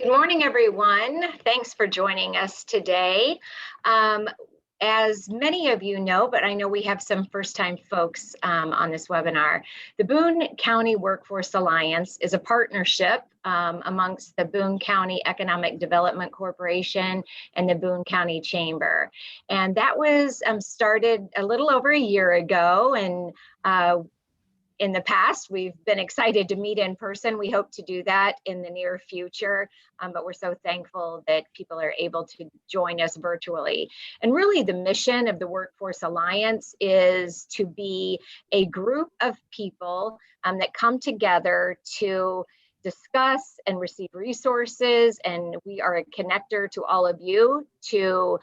Good morning, everyone. Thanks for joining us today. As many of you know, but I know we have some first-time folks on this webinar, the Boone County Workforce Alliance is a partnership amongst the Boone County Economic Development Corporation and the Boone County Chamber. And that was started a little over a year ago, and in the past, we've been excited to meet in person. We hope to do that in the near future, but we're so thankful that people are able to join us virtually. And really the mission of the Workforce Alliance is to be a group of people that come together to discuss and receive resources, and we are a connector to all of you to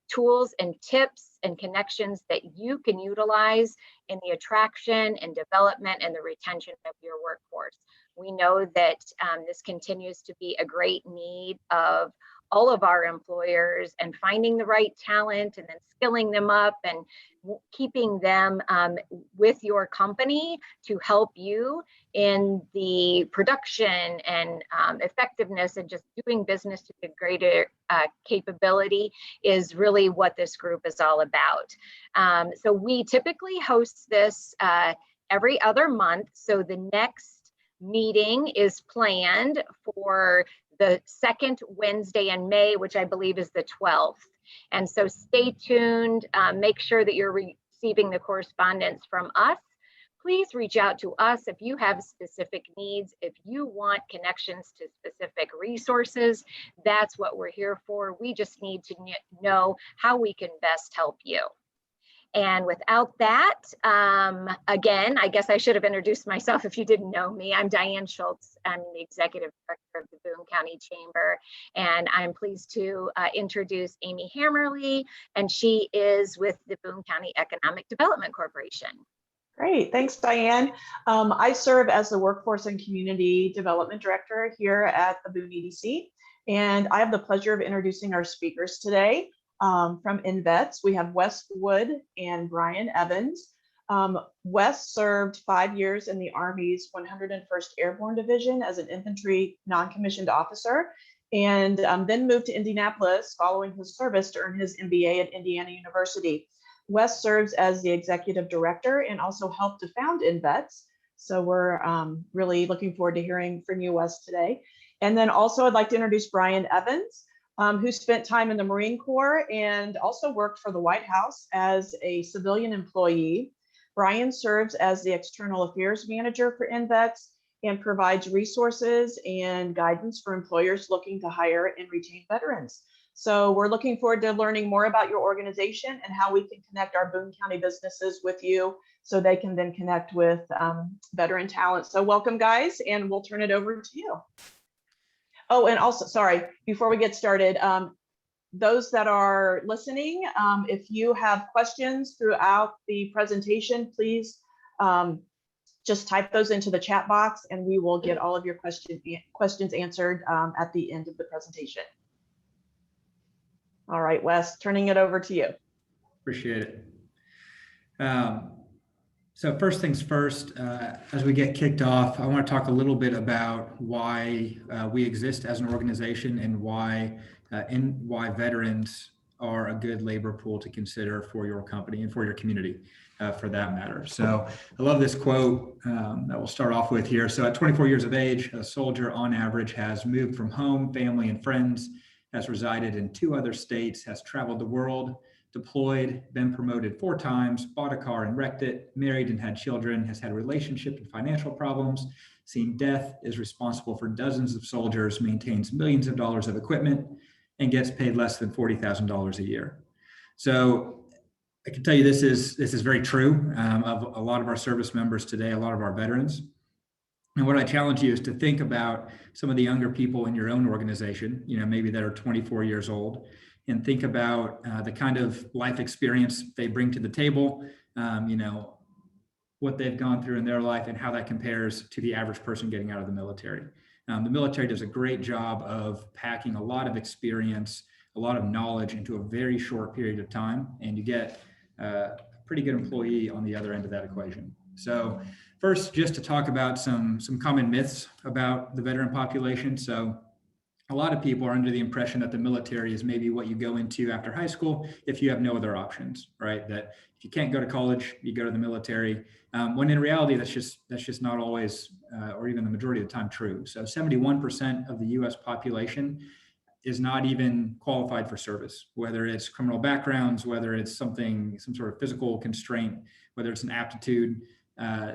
tools and tips and connections that you can utilize in the attraction and development and the retention of your workforce. We know that this continues to be a great need of all of our employers, and finding the right talent and then skilling them up and keeping them with your company to help you in the production and effectiveness and just doing business to the greater capability is really what this group is all about. So we typically host this every other month. So the next meeting is planned for the second Wednesday in May, which I believe is the 12th. And so stay tuned, make sure that you're receiving the correspondence from us. Please reach out to us if you have specific needs, if you want connections to specific resources. That's what we're here for. We just need to know how we can best help you. And without that, again, I guess I should have introduced myself if you didn't know me. I'm Diane Schultz. I'm the Executive Director of the Boone County Chamber, and I'm pleased to introduce Amy Hammerly, and she is with the Boone County Economic Development Corporation. Great, thanks, Diane. I serve as the Workforce and Community Development Director here at the Boone EDC, and I have the pleasure of introducing our speakers today. From INVets, we have Wes Wood and Brian Evans. Wes served 5 years in the Army's 101st Airborne Division as an infantry non-commissioned officer, and then moved to Indianapolis following his service to earn his MBA at Indiana University. Wes serves as the executive director and also helped to found INVets. So we're really looking forward to hearing from you, Wes, today. And then also I'd like to introduce Brian Evans, who spent time in the Marine Corps and also worked for the White House as a civilian employee. Brian serves as the External Affairs Manager for INVets and provides resources and guidance for employers looking to hire and retain veterans. So we're looking forward to learning more about your organization and how we can connect our Boone County businesses with you so they can then connect with veteran talent. So welcome, guys, and we'll turn it over to you. Oh, and also, sorry, before we get started, those that are listening, if you have questions throughout the presentation, please just type those into the chat box and we will get all of your questions answered at the end of the presentation. All right, Wes, turning it over to you. Appreciate it. So first things first, as we get kicked off, I want to talk a little bit about why we exist as an organization and why veterans are a good labor pool to consider for your company and for your community, for that matter. So I love this quote that we'll start off with here. So at 24 years of age, a soldier on average has moved from home, family, and friends, has resided in 2 other states, has traveled the world, deployed, been promoted 4 times, bought a car and wrecked it, married and had children, has had relationship and financial problems, seen death, is responsible for dozens of soldiers, maintains millions of dollars of equipment, and gets paid less than $40,000 a year. So I can tell you this is very true of a lot of our service members today, a lot of our veterans. And what I challenge you is to think about some of the younger people in your own organization, maybe that are 24 years old, and think about the kind of life experience they bring to the table, what they've gone through in their life and how that compares to the average person getting out of the military. The military does a great job of packing a lot of experience, a lot of knowledge into a very short period of time, and you get a pretty good employee on the other end of that equation. So first, just to talk about some common myths about the veteran population. So a lot of people are under the impression that the military is maybe what you go into after high school if you have no other options, right? That if you can't go to college, you go to the military. When in reality, that's just not always, or even the majority of the time, true. So 71% of the U.S. population is not even qualified for service, whether it's criminal backgrounds, whether it's some sort of physical constraint, whether it's an aptitude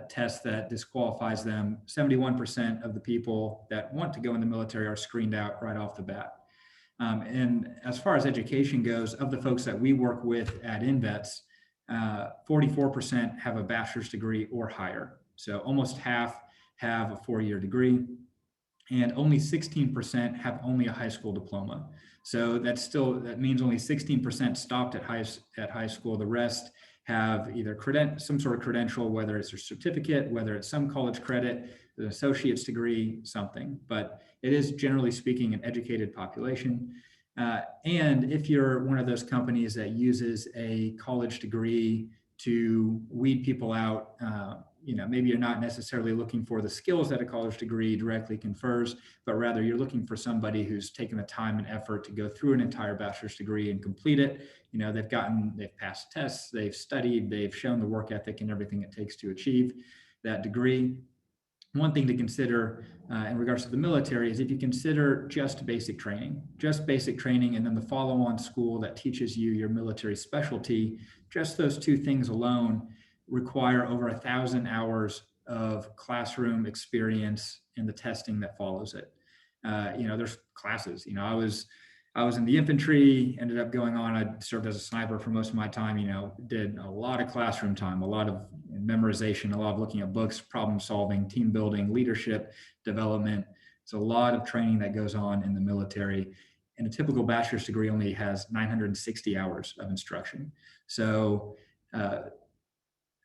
test that disqualifies them. 71% of the people that want to go in the military are screened out right off the bat. And as far as education goes, of the folks that we work with at INVets, 44% have a bachelor's degree or higher. So almost half have a 4-year degree, and only 16% have only a high school diploma. So that means only 16% stopped at high school. The rest have either some sort of credential, whether it's a certificate, whether it's some college credit, an associate's degree, something. But it is, generally speaking, an educated population. And if you're one of those companies that uses a college degree to weed people out, maybe you're not necessarily looking for the skills that a college degree directly confers, but rather you're looking for somebody who's taken the time and effort to go through an entire bachelor's degree and complete it. They've passed tests, they've studied, they've shown the work ethic and everything it takes to achieve that degree. One thing to consider in regards to the military is if you consider just basic training, and then the follow-on school that teaches you your military specialty, just those two things alone require over 1,000 hours of classroom experience and the testing that follows it. There's classes. I was in the infantry, ended up going on, I served as a sniper for most of my time, did a lot of classroom time, a lot of memorization, a lot of looking at books, problem solving, team building, leadership development. It's a lot of training that goes on in the military. And a typical bachelor's degree only has 960 hours of instruction. So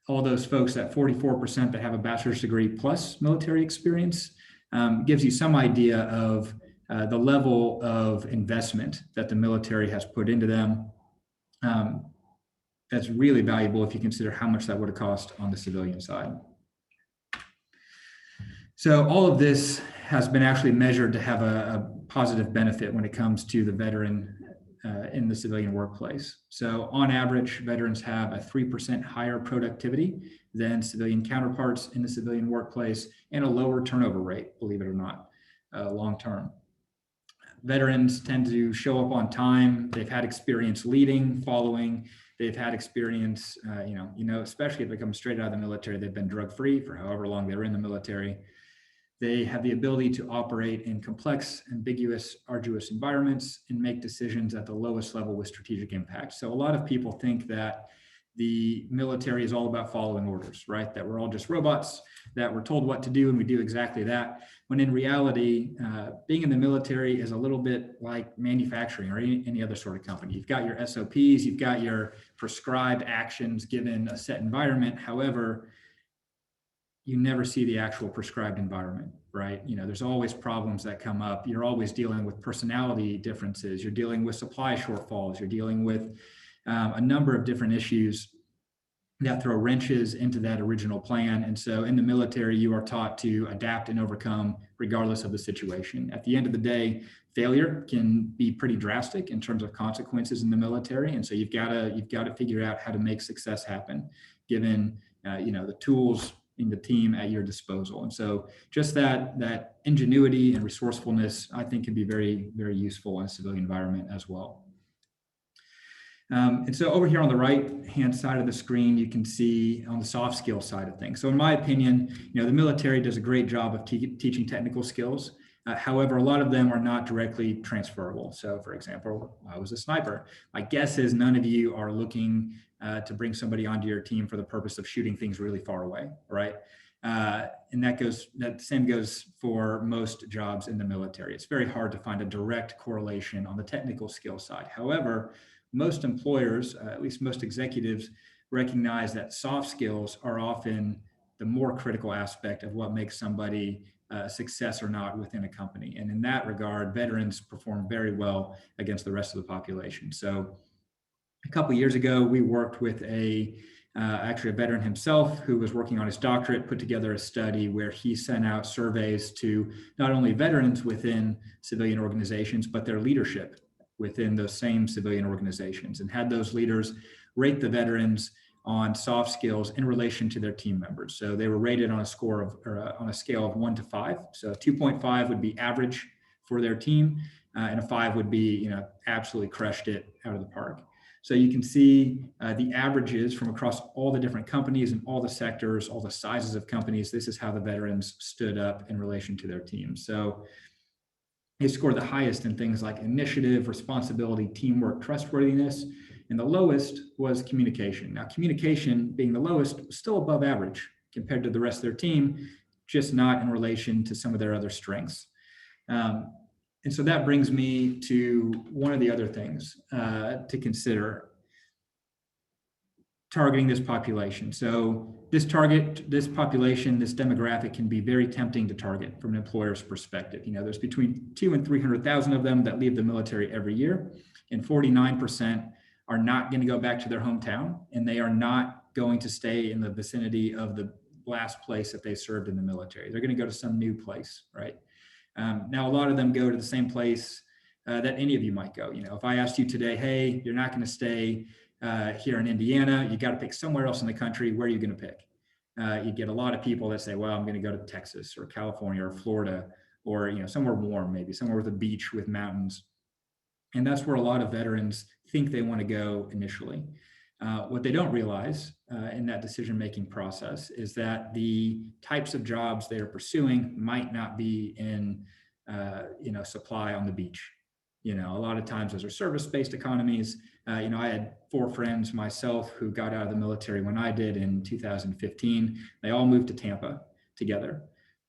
all those folks, that 44% that have a bachelor's degree plus military experience, gives you some idea of the level of investment that the military has put into them. That's really valuable if you consider how much that would have cost on the civilian side. So all of this has been actually measured to have a positive benefit when it comes to the veteran in the civilian workplace. So on average, veterans have a 3% higher productivity than civilian counterparts in the civilian workplace, and a lower turnover rate, believe it or not, long term. Veterans tend to show up on time. They've had experience leading, following. They've had experience, especially if they come straight out of the military, they've been drug-free for however long they were in the military. They have the ability to operate in complex, ambiguous, arduous environments and make decisions at the lowest level with strategic impact. So a lot of people think that the military is all about following orders, right? That we're all just robots, that we're told what to do and we do exactly that. When in reality, being in the military is a little bit like manufacturing or any other sort of company. You've got your SOPs, you've got your prescribed actions given a set environment. However, you never see the actual prescribed environment, right? There's always problems that come up. You're always dealing with personality differences. You're dealing with supply shortfalls. You're dealing with a number of different issues that throw wrenches into that original plan. And so in the military, you are taught to adapt and overcome regardless of the situation. At the end of the day, failure can be pretty drastic in terms of consequences in the military. And so you've got to figure out how to make success happen, given the tools in the team at your disposal. And so just that ingenuity and resourcefulness, I think, can be very, very useful in a civilian environment as well. And so over here on the right-hand side of the screen, you can see on the soft skill side of things. So in my opinion, the military does a great job of teaching technical skills. However, a lot of them are not directly transferable. So for example, I was a sniper. My guess is none of you are looking to bring somebody onto your team for the purpose of shooting things really far away, right? And that same goes for most jobs in the military. It's very hard to find a direct correlation on the technical skill side. However, most employers, at least most executives, recognize that soft skills are often the more critical aspect of what makes somebody a success or not within a company. And in that regard, veterans perform very well against the rest of the population. So a couple of years ago, we worked with a actually a veteran himself who was working on his doctorate, put together a study where he sent out surveys to not only veterans within civilian organizations, but their leadership within those same civilian organizations, and had those leaders rate the veterans on soft skills in relation to their team members. So they were rated on a score of, or on a scale of 1 to 5. So 2.5 would be average for their team, and a 5 would be, absolutely crushed it out of the park. So you can see the averages from across all the different companies and all the sectors, all the sizes of companies. This is how the veterans stood up in relation to their teams. So they scored the highest in things like initiative, responsibility, teamwork, trustworthiness, and the lowest was communication. Now, communication being the lowest was still above average compared to the rest of their team, just not in relation to some of their other strengths. And so that brings me to one of the other things to consider: targeting this population. So this population, this demographic can be very tempting to target from an employer's perspective. There's between 200,000 and 300,000 of them that leave the military every year, and 49% are not going to go back to their hometown, and they are not going to stay in the vicinity of the last place that they served in the military. They're going to go to some new place, right? Now, a lot of them go to the same place that any of you might go. If I asked you today, hey, you're not going to stay here in Indiana, you got to pick somewhere else in the country, where are you going to pick? You get a lot of people that say, well, I'm going to go to Texas or California or Florida, or somewhere warm, maybe somewhere with a beach with mountains. And that's where a lot of veterans think they want to go initially. What they don't realize in that decision-making process is that the types of jobs they are pursuing might not be in, supply on the beach. A lot of times those are service-based economies. I had 4 friends myself who got out of the military when I did in 2015. They all moved to Tampa together.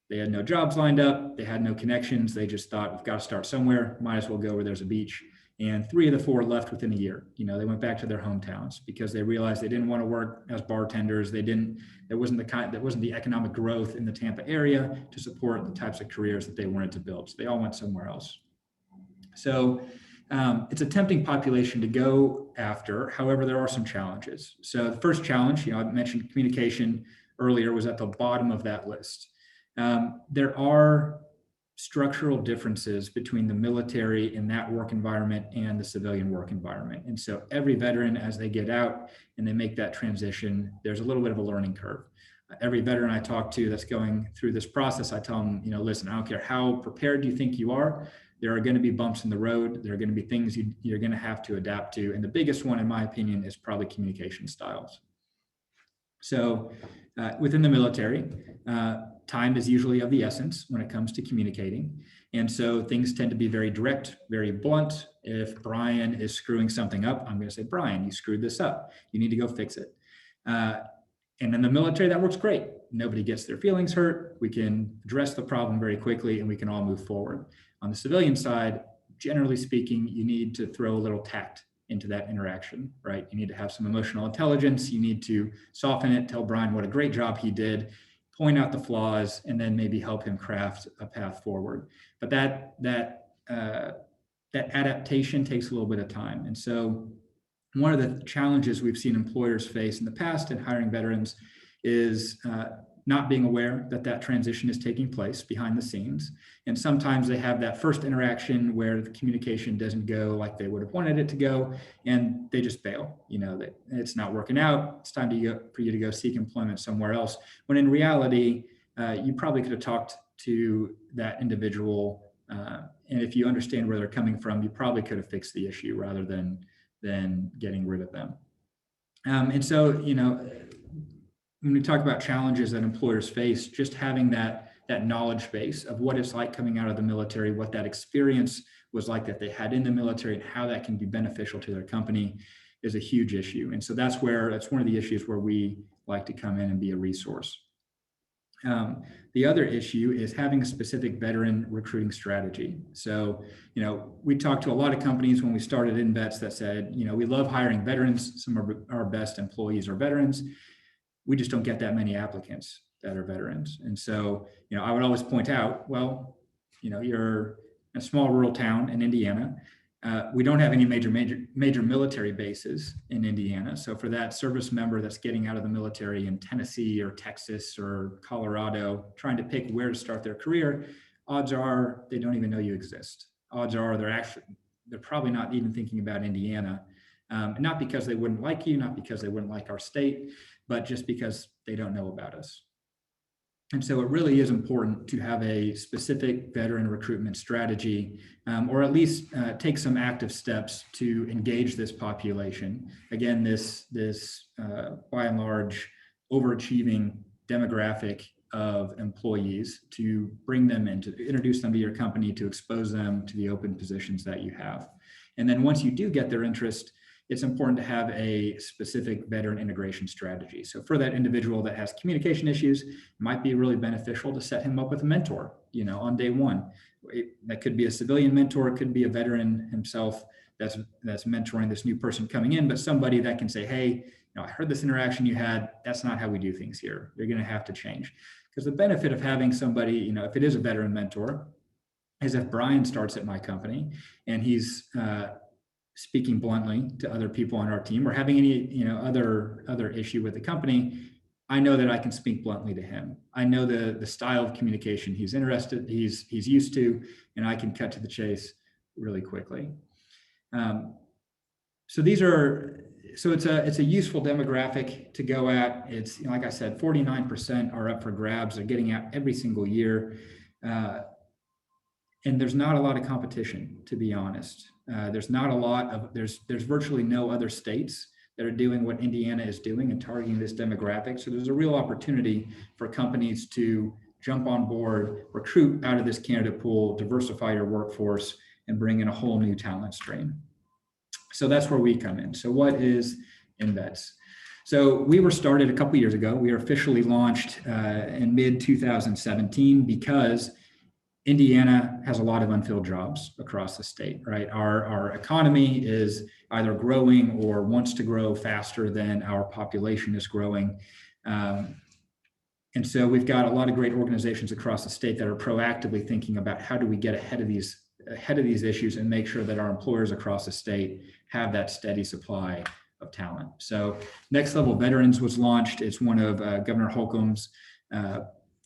They had no jobs lined up. They had no connections. They just thought, we've got to start somewhere. Might as well go where there's a beach. And 3 of the 4 left within a year. They went back to their hometowns because they realized they didn't want to work as bartenders. There wasn't the economic growth in the Tampa area to support the types of careers that they wanted to build. So they all went somewhere else. So it's a tempting population to go after. However, there are some challenges. So the first challenge, I mentioned communication earlier, was at the bottom of that list. There are structural differences between the military in that work environment and the civilian work environment. And so every veteran, as they get out and they make that transition, there's a little bit of a learning curve. Every veteran I talk to that's going through this process, I tell them, listen, I don't care how prepared you think you are, there are going to be bumps in the road. There are going to be things you're going to have to adapt to. And the biggest one, in my opinion, is probably communication styles. So within the military, time is usually of the essence when it comes to communicating. And so things tend to be very direct, very blunt. If Brian is screwing something up, I'm going to say, Brian, you screwed this up. You need to go fix it. And in the military, that works great. Nobody gets their feelings hurt. We can address the problem very quickly and we can all move forward. On the civilian side, generally speaking, you need to throw a little tact into that interaction, right? You need to have some emotional intelligence. You need to soften it, tell Brian what a great job he did, point out the flaws, and then maybe help him craft a path forward. But that adaptation takes a little bit of time. And so one of the challenges we've seen employers face in the past in hiring veterans is not being aware that transition is taking place behind the scenes. And sometimes they have that first interaction where the communication doesn't go like they would have wanted it to go, and they just bail. That it's not working out. It's time for you to go seek employment somewhere else. When in reality, you probably could have talked to that individual, and if you understand where they're coming from, you probably could have fixed the issue rather than getting rid of them. And so, when we talk about challenges that employers face, just having that knowledge base of what it's like coming out of the military, what that experience was like that they had in the military, and how that can be beneficial to their company is a huge issue. And so that's one of the issues where we like to come in and be a resource. The other issue is having a specific veteran recruiting strategy. So, we talked to a lot of companies when we started INVets that said, we love hiring veterans. Some of our best employees are veterans. We just don't get that many applicants that are veterans. And so, I would always point out, well, you're in a small rural town in Indiana. We don't have any major military bases in Indiana. So for that service member that's getting out of the military in Tennessee or Texas or Colorado, trying to pick where to start their career, odds are they don't even know you exist. Odds are they're probably not even thinking about Indiana. Not because they wouldn't like you, not because they wouldn't like our state, but just because they don't know about us. And so it really is important to have a specific veteran recruitment strategy, or at least take some active steps to engage this population. Again, this by and large overachieving demographic of employees, to bring them in, to introduce them to your company, to expose them to the open positions that you have. And then once you do get their interest, it's important to have a specific veteran integration strategy. So for that individual that has communication issues, it might be really beneficial to set him up with a mentor, on day one. That could be a civilian mentor, it could be a veteran himself that's mentoring this new person coming in, but somebody that can say, hey, I heard this interaction you had, that's not how we do things here. You're going to have to change. Because the benefit of having somebody, if it is a veteran mentor, is if Brian starts at my company and he's speaking bluntly to other people on our team, or having any other issue with the company, I know that I can speak bluntly to him. I know the style of communication he's used to, and I can cut to the chase really quickly. So it's a useful demographic to go at. It's, like I said, 49% are up for grabs. They're getting out every single year. And there's not a lot of competition, to be honest. There's virtually no other states that are doing what Indiana is doing and targeting this demographic. So there's a real opportunity for companies to jump on board, recruit out of this candidate pool, diversify your workforce, and bring in a whole new talent stream. So that's where we come in. So what is INVets? So we were started a couple years ago. We were officially launched in mid-2017 because Indiana has a lot of unfilled jobs across the state, right? Our economy is either growing or wants to grow faster than our population is growing. And so we've got a lot of great organizations across the state that are proactively thinking about how do we get ahead of these issues and make sure that our employers across the state have that steady supply of talent. So Next Level Veterans was launched. It's one of Governor Holcomb's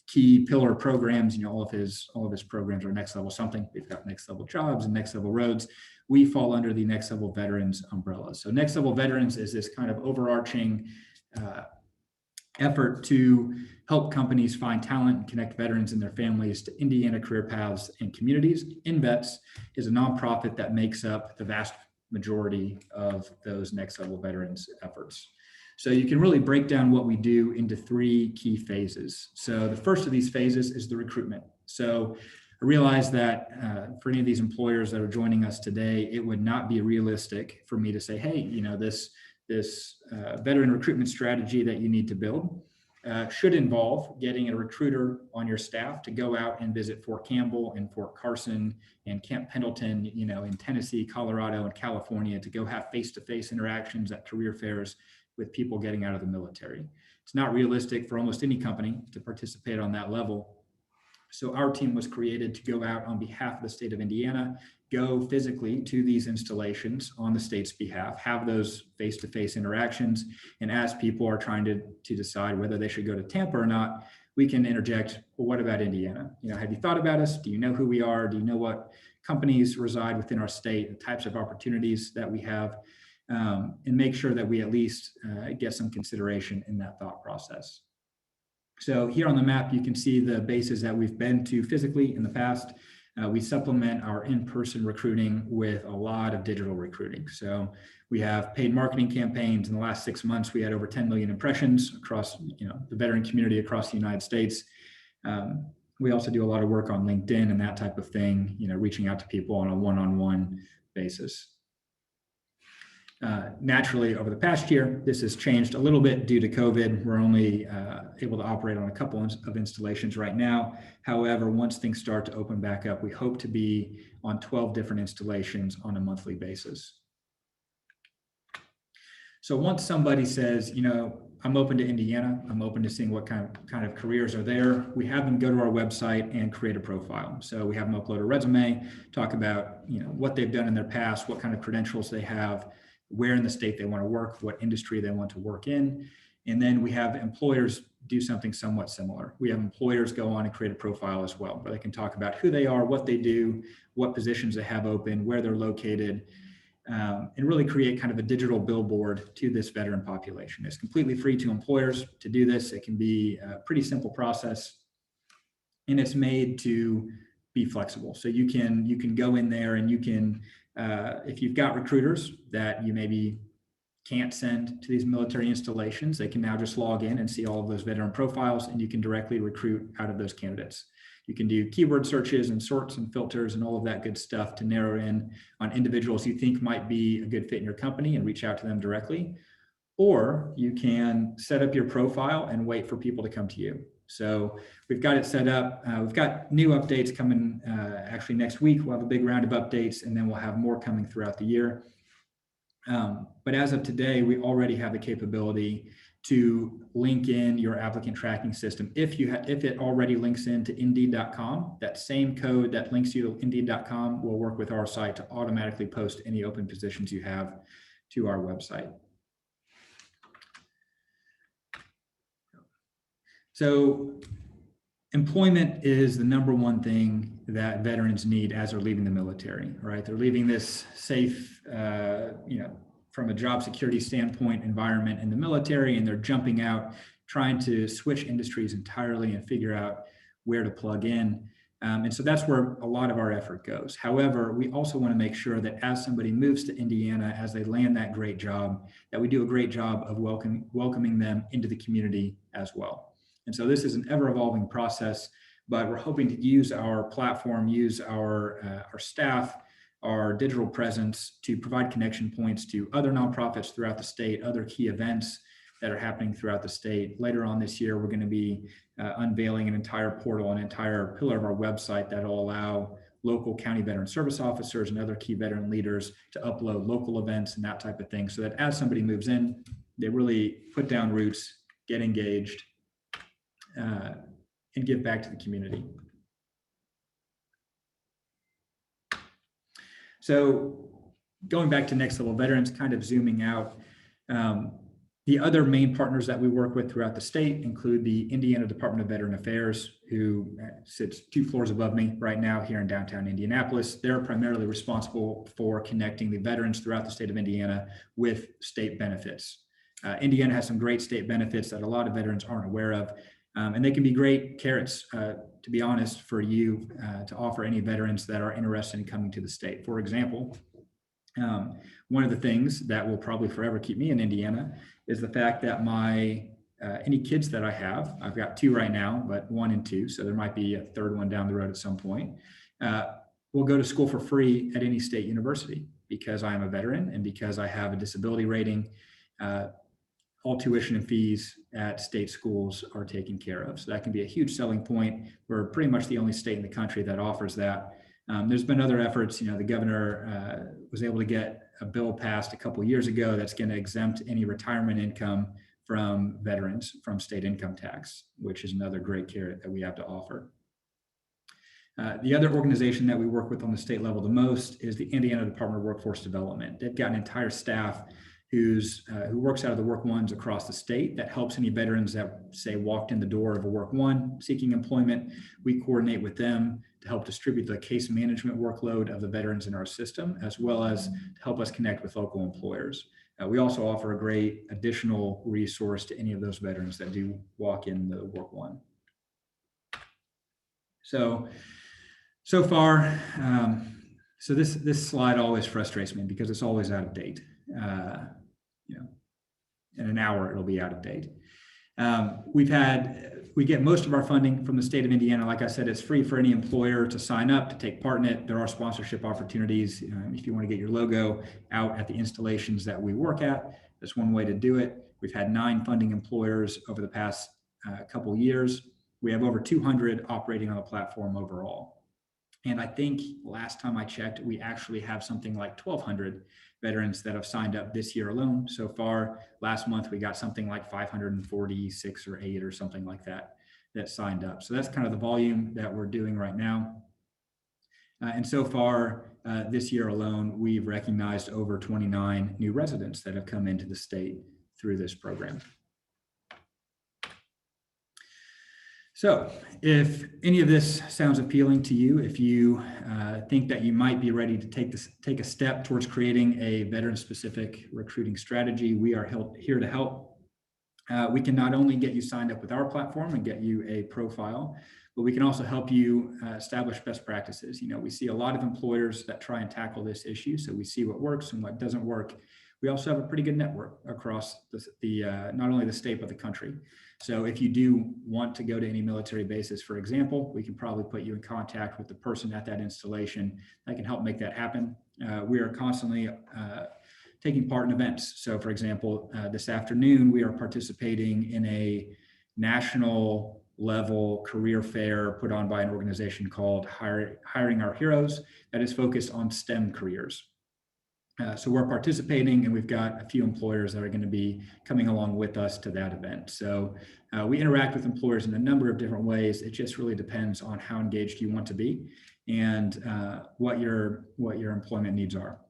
key pillar programs. All of his programs are Next Level something. We've got Next Level Jobs and Next Level Roads. We fall under the Next Level Veterans umbrella. So Next Level Veterans is this kind of overarching effort to help companies find talent and connect veterans and their families to Indiana career paths and communities. INVets is a nonprofit that makes up the vast majority of those Next Level Veterans efforts. So you can really break down what we do into three key phases. So the first of these phases is the recruitment. So I realize that for any of these employers that are joining us today, it would not be realistic for me to say, hey, this veteran recruitment strategy that you need to build should involve getting a recruiter on your staff to go out and visit Fort Campbell and Fort Carson and Camp Pendleton, in Tennessee, Colorado, and California, to go have face-to-face interactions at career fairs with people getting out of the military. It's not realistic for almost any company to participate on that level. So our team was created to go out on behalf of the state of Indiana, go physically to these installations on the state's behalf, have those face-to-face interactions, and as people are trying to decide whether they should go to Tampa or not, we can interject, well, what about Indiana? Have you thought about us? Do you know who we are? Do you know what companies reside within our state, the types of opportunities that we have, and make sure that we at least get some consideration in that thought process. So here on the map, you can see the bases that we've been to physically in the past. We supplement our in-person recruiting with a lot of digital recruiting. So we have paid marketing campaigns. In the last 6 months, we had over 10 million impressions across the veteran community across the United States. We also do a lot of work on LinkedIn and that type of thing, reaching out to people on a one-on-one basis. Naturally, over the past year, this has changed a little bit due to COVID. We're only able to operate on a couple of installations right now. However, once things start to open back up, we hope to be on 12 different installations on a monthly basis. So once somebody says, I'm open to Indiana. I'm open to seeing what kind of careers are there. We have them go to our website and create a profile. So we have them upload a resume, talk about what they've done in their past, what kind of credentials they have, where in the state they want to work, what industry they want to work in. And then we have employers do something somewhat similar. We have employers go on and create a profile as well, where they can talk about who they are, what they do, what positions they have open, where they're located, and really create kind of a digital billboard to this veteran population. It's completely free to employers to do this. It can be a pretty simple process, and it's made to be flexible. So you can go in there and you can, if you've got recruiters that you maybe can't send to these military installations, they can now just log in and see all of those veteran profiles, and you can directly recruit out of those candidates. You can do keyword searches and sorts and filters and all of that good stuff to narrow in on individuals you think might be a good fit in your company and reach out to them directly. Or you can set up your profile and wait for people to come to you. So we've got it set up. We've got new updates coming actually next week. We'll have a big round of updates, and then we'll have more coming throughout the year. But as of today, we already have the capability to link in your applicant tracking system. If it already links into Indeed.com, that same code that links you to Indeed.com will work with our site to automatically post any open positions you have to our website. So employment is the number one thing that veterans need as they're leaving the military, right? They're leaving this safe, from a job security standpoint environment in the military, and they're jumping out, trying to switch industries entirely and figure out where to plug in. And so that's where a lot of our effort goes. However, we also want to make sure that as somebody moves to Indiana, as they land that great job, that we do a great job of welcoming them into the community as well. And so this is an ever-evolving process, but we're hoping to use our platform, use our staff, our digital presence to provide connection points to other nonprofits throughout the state, other key events that are happening throughout the state. Later on this year, we're going to be unveiling an entire portal, an entire pillar of our website that will allow local county veteran service officers and other key veteran leaders to upload local events and that type of thing, so that as somebody moves in, they really put down roots, get engaged, and give back to the community. So going back to Next Level Veterans, kind of zooming out, the other main partners that we work with throughout the state include the Indiana Department of Veteran Affairs, who sits 2 floors above me right now here in downtown Indianapolis. They're primarily responsible for connecting the veterans throughout the state of Indiana with state benefits. Indiana has some great state benefits that a lot of veterans aren't aware of. And they can be great carrots, to be honest, for you to offer any veterans that are interested in coming to the state. For example, one of the things that will probably forever keep me in Indiana is the fact that any kids that I have, I've got 2 right now, but 1 and 2, so there might be a 3rd one down the road at some point, will go to school for free at any state university because I am a veteran and because I have a disability rating. All tuition and fees at state schools are taken care of. So that can be a huge selling point. We're pretty much the only state in the country that offers that. There's been other efforts. The governor was able to get a bill passed a couple of years ago that's going to exempt any retirement income from veterans from state income tax, which is another great carrot that we have to offer. The other organization that we work with on the state level the most is the Indiana Department of Workforce Development. They've got an entire staff who works out of the Work Ones across the state that helps any veterans that, say, walked in the door of a Work One seeking employment. We coordinate with them to help distribute the case management workload of the veterans in our system, as well as to help us connect with local employers. We also offer a great additional resource to any of those veterans that do walk in the Work One. So far, so this slide always frustrates me because it's always out of date. In an hour, it'll be out of date. We get most of our funding from the state of Indiana. Like I said, it's free for any employer to sign up, to take part in it. There are sponsorship opportunities. If you want to get your logo out at the installations that we work at, that's one way to do it. We've had 9 funding employers over the past couple years. We have over 200 operating on the platform overall. And I think last time I checked, we actually have something like 1,200 veterans that have signed up this year alone. So far, last month, we got something like 546 or 8 or something like that signed up. So that's kind of the volume that we're doing right now. And so far, this year alone, we've recognized over 29 new residents that have come into the state through this program. So if any of this sounds appealing to you, if you think that you might be ready to take a step towards creating a veteran-specific recruiting strategy, we are here to help. We can not only get you signed up with our platform and get you a profile, but we can also help you establish best practices. You know, we see a lot of employers that try and tackle this issue, so we see what works and what doesn't work. We also have a pretty good network across not only the state, but the country. So if you do want to go to any military bases, for example, we can probably put you in contact with the person at that installation that can help make that happen. We are constantly taking part in events. So for example, this afternoon, we are participating in a national level career fair put on by an organization called Hiring Our Heroes that is focused on STEM careers. So we're participating, and we've got a few employers that are going to be coming along with us to that event. So we interact with employers in a number of different ways. It just really depends on how engaged you want to be and what your employment needs are.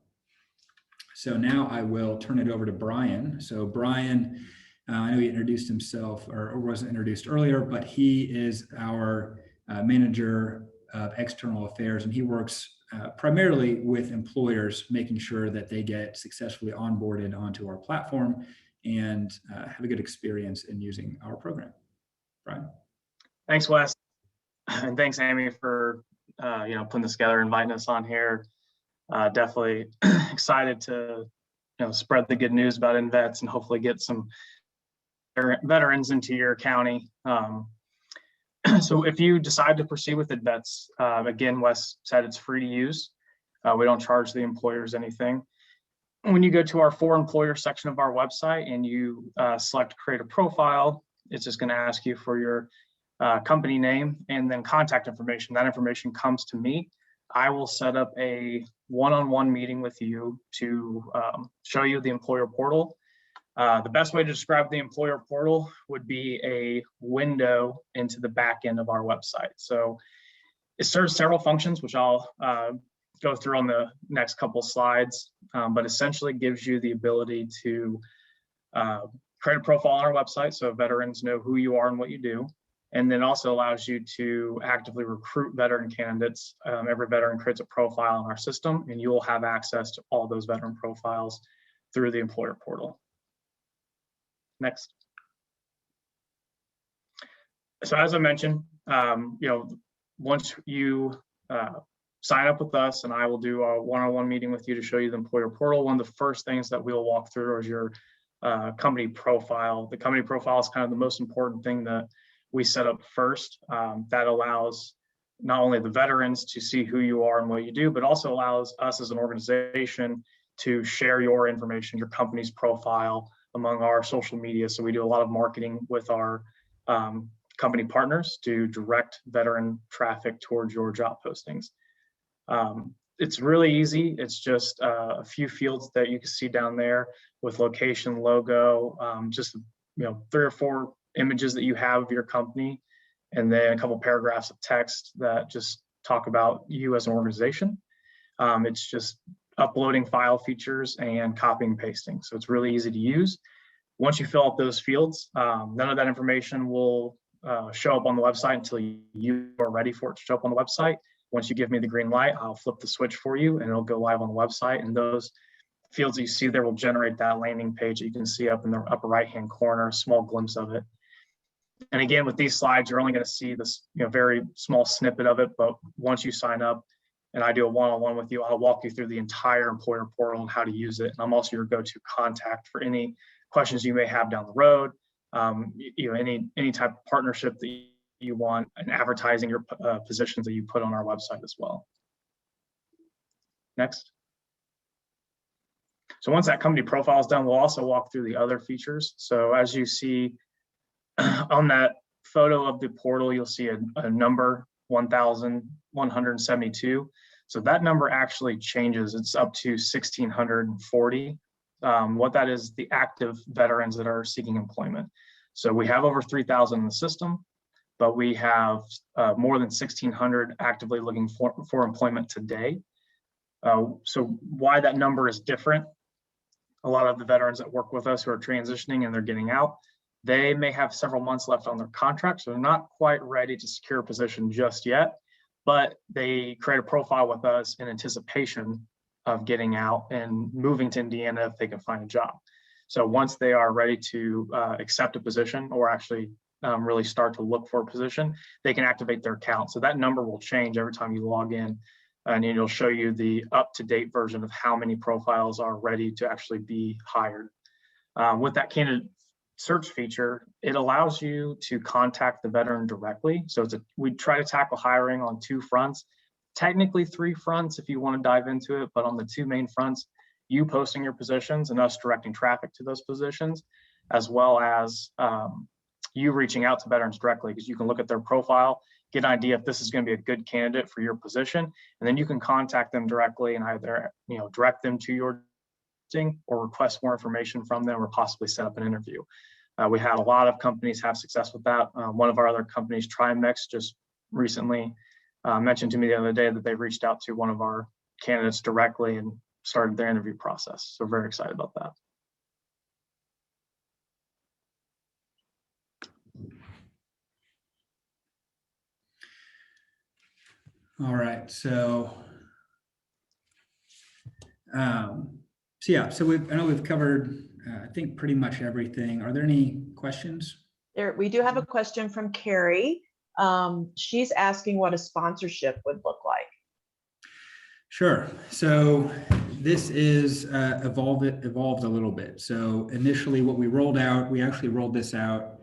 So now I will turn it over to Brian. So Brian, I know he introduced himself or wasn't introduced earlier, but he is our manager of external affairs, and he works primarily with employers, making sure that they get successfully onboarded onto our platform and have a good experience in using our program. Brian. Thanks, Wes, and thanks, Amy, for putting this together, inviting us on here. Definitely excited to spread the good news about INVets and hopefully get some veterans into your county. So if you decide to proceed with INVets, again, Wes said it's free to use. We don't charge the employers anything. When you go to our For Employer section of our website and you select create a profile, it's just going to ask you for your company name and then contact information. That information comes to me. I will set up a one-on-one meeting with you to show you the employer portal. The best way to describe the employer portal would be a window into the back end of our website. So it serves several functions, which I'll go through on the next couple slides, but essentially gives you the ability to create a profile on our website so veterans know who you are and what you do. And then also allows you to actively recruit veteran candidates. Every veteran creates a profile in our system, and you will have access to all those veteran profiles through the employer portal. Next. So as I mentioned, once you sign up with us, and I will do a one-on-one meeting with you to show you the employer portal, one of the first things that we'll walk through is your company profile. The company profile is kind of the most important thing that we set up first. That allows not only the veterans to see who you are and what you do, but also allows us as an organization to share your information, your company's profile among our social media. So we do a lot of marketing with our company partners to direct veteran traffic towards your job postings. It's really easy. It's just a few fields that you can see down there with location, logo, just 3 or 4 images that you have of your company, and then a couple paragraphs of text that just talk about you as an organization. It's just uploading file features and copying and pasting. So it's really easy to use. Once you fill out those fields, none of that information will show up on the website until you are ready for it to show up on the website. Once you give me the green light, I'll flip the switch for you and it'll go live on the website. And those fields that you see there will generate that landing page that you can see up in the upper right-hand corner, a small glimpse of it. And again, with these slides, you're only going to see this very small snippet of it. But once you sign up and I do a one-on-one with you, I'll walk you through the entire employer portal and how to use it. And I'm also your go-to contact for any questions you may have down the road, any type of partnership that you want, and advertising your positions that you put on our website as well. Next. So once that company profile is done, we'll also walk through the other features. So as you see on that photo of the portal, you'll see a number 1,172. So that number actually changes. It's up to 1,640. What that is, the active veterans that are seeking employment. So we have over 3,000 in the system, but we have more than 1,600 actively looking for employment today. So why that number is different, a lot of the veterans that work with us who are transitioning and they're getting out, they may have several months left on their contract, so they're not quite ready to secure a position just yet, but they create a profile with us in anticipation of getting out and moving to Indiana if they can find a job. So once they are ready to accept a position or actually really start to look for a position, they can activate their account. So that number will change every time you log in, and it'll show you the up-to-date version of how many profiles are ready to actually be hired. With that candidate search feature, it allows you to contact the veteran directly. So we try to tackle hiring on 2 fronts, technically 3 fronts if you want to dive into it, but on the 2 main fronts, you posting your positions and us directing traffic to those positions, as well as you reaching out to veterans directly, because you can look at their profile, get an idea if this is going to be a good candidate for your position, and then you can contact them directly and either direct them to your listing or request more information from them or possibly set up an interview. We had a lot of companies have success with that. One of our other companies, Trimex, just recently mentioned to me the other day that they reached out to one of our candidates directly and started their interview process. So very excited about that. All right, so so I know we've covered, I think, pretty much everything. Are there any questions? We do have a question from Carrie. She's asking what a sponsorship would look like. Sure. So this is evolved a little bit. So initially what we actually rolled this out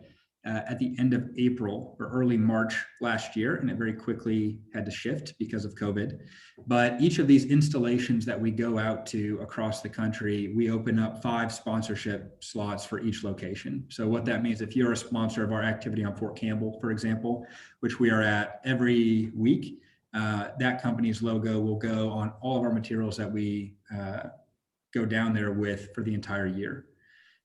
at the end of April or early March last year, and it very quickly had to shift because of COVID. But each of these installations that we go out to across the country, we open up 5 sponsorship slots for each location. So what that means, if you're a sponsor of our activity on Fort Campbell, for example, which we are at every week, that company's logo will go on all of our materials that we go down there with for the entire year.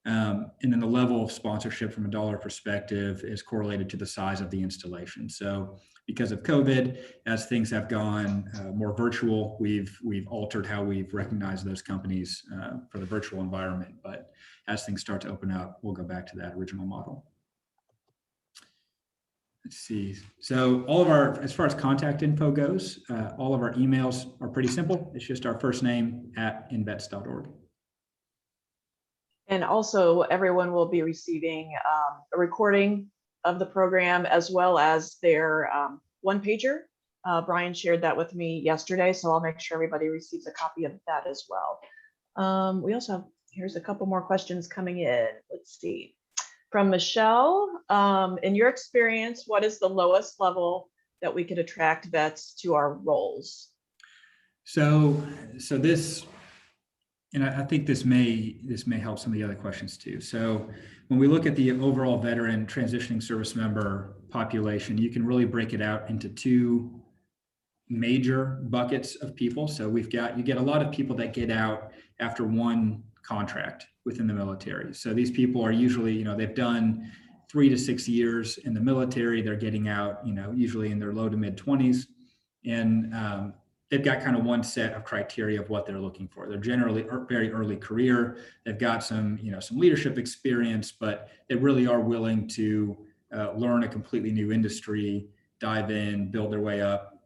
And then the level of sponsorship from a dollar perspective is correlated to the size of the installation. So because of COVID, as things have gone more virtual, we've altered how we've recognized those companies for the virtual environment. But as things start to open up, we'll go back to that original model. Let's see. So all of our, as far as contact info goes, all of our emails are pretty simple. It's just our first name @invets.org. And also everyone will be receiving a recording of the program as well as their one-pager. Brian shared that with me yesterday, so I'll make sure everybody receives a copy of that as well. We also have, here's a couple more questions coming in. Let's see. From Michelle, in your experience, what is the lowest level that we could attract vets to our roles? So this, and I think this may help some of the other questions too. So when we look at the overall veteran transitioning service member population, you can really break it out into 2 major buckets of people. So you get a lot of people that get out after 1 contract within the military. So these people are usually, they've done 3 to 6 years in the military. They're getting out, usually in their low to mid 20s. And they've got kind of one set of criteria of what they're looking for. They're generally very early career. They've got some leadership experience, but they really are willing to learn a completely new industry, dive in, build their way up